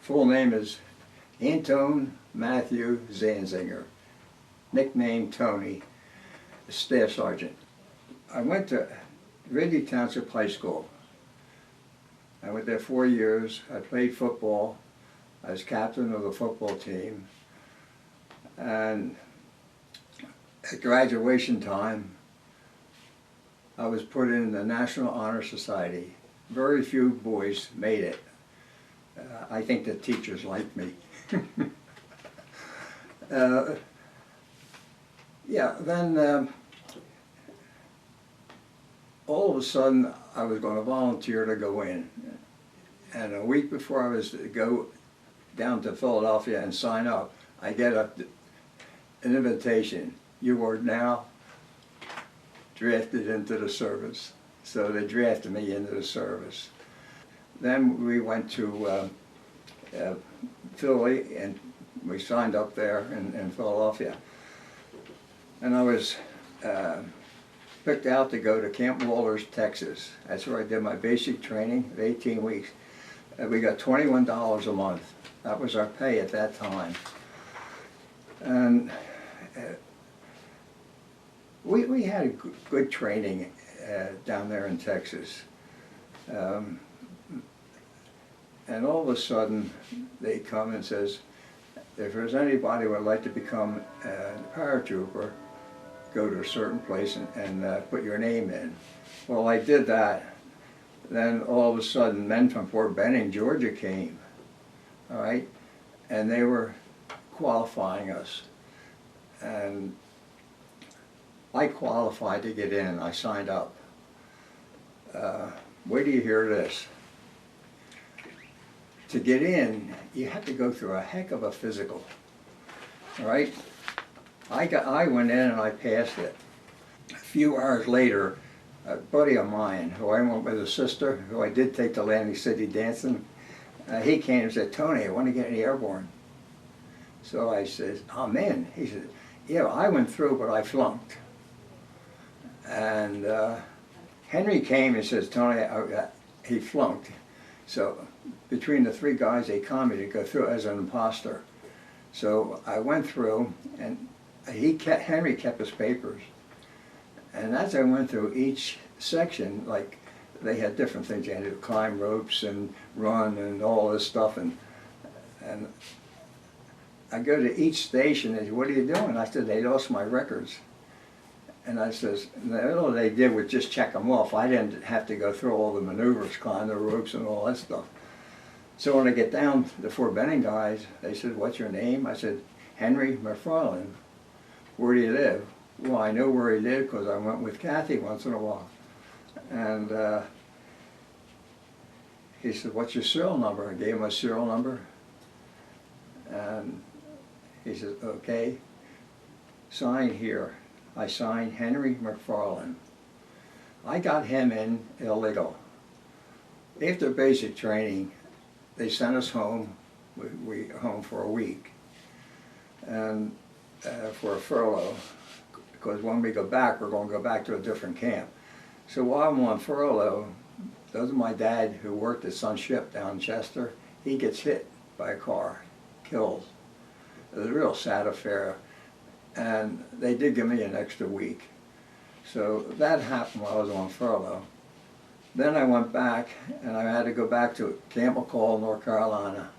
full name is Antone Matthew Zanzinger, nicknamed Tony, Staff Sergeant. I went to Ridley Township High School. I went there 4 years. I played football. I was captain of the football team. And at graduation time, I was put in the National Honor Society. Very few boys made it. I think the teachers liked me. Yeah, then all of a sudden I was going to volunteer to go in. And a week before I was to go down to Philadelphia and sign up, I get an invitation. You are now drafted into the service. So they drafted me into the service. Then we went to Philly and we signed up there in Philadelphia. And I was picked out to go to Camp Wolters, Texas. That's where I did my basic training of 18 weeks. We got $21 a month. That was our pay at that time. And we had a good training down there in Texas. And all of a sudden, they come and says, if there's anybody who would like to become a paratrooper, go to a certain place and put your name in. Well, I did that. Then all of a sudden, men from Fort Benning, Georgia came, all right? And they were qualifying us. And I qualified to get in. I signed up. Wait till you hear this. To get in, you have to go through a heck of a physical, all right? I went in and I passed it. A few hours later, a buddy of mine, who I went with his sister, who I did take to Atlantic City dancing, he came and said, Tony, I want to get in the airborne. So I said, I'm in. He said, yeah, I went through, but I flunked. And Henry came and says, Tony, he flunked. So between the three guys, they conned me to go through as an imposter. So I went through, and Henry kept his papers. And as I went through each section, like they had different things. You had to climb ropes and run and all this stuff. And I go to each station and they said, what are you doing? I said, they lost my records. And I says, all they did was just check them off. I didn't have to go through all the maneuvers, climb the ropes and all that stuff. So when I get down to the Fort Benning guys, they said, what's your name? I said, Henry McFarland. Where do you live? Well, I know where he lived because I went with Kathy once in a while. And he said, what's your serial number? I gave him a serial number. And he said, okay, sign here. I signed Henry McFarland. I got him in illegal. After basic training, they sent us home. We home for a week, and for a furlough, because when we go back, we're going to go back to a different camp. So while I'm on furlough, my dad, who worked at Sun Ship down in Chester, he gets hit by a car, killed. It was a real sad affair. And they did give me an extra week. So that happened while I was on furlough. Then I went back, and I had to go back to Camp McCall, North Carolina.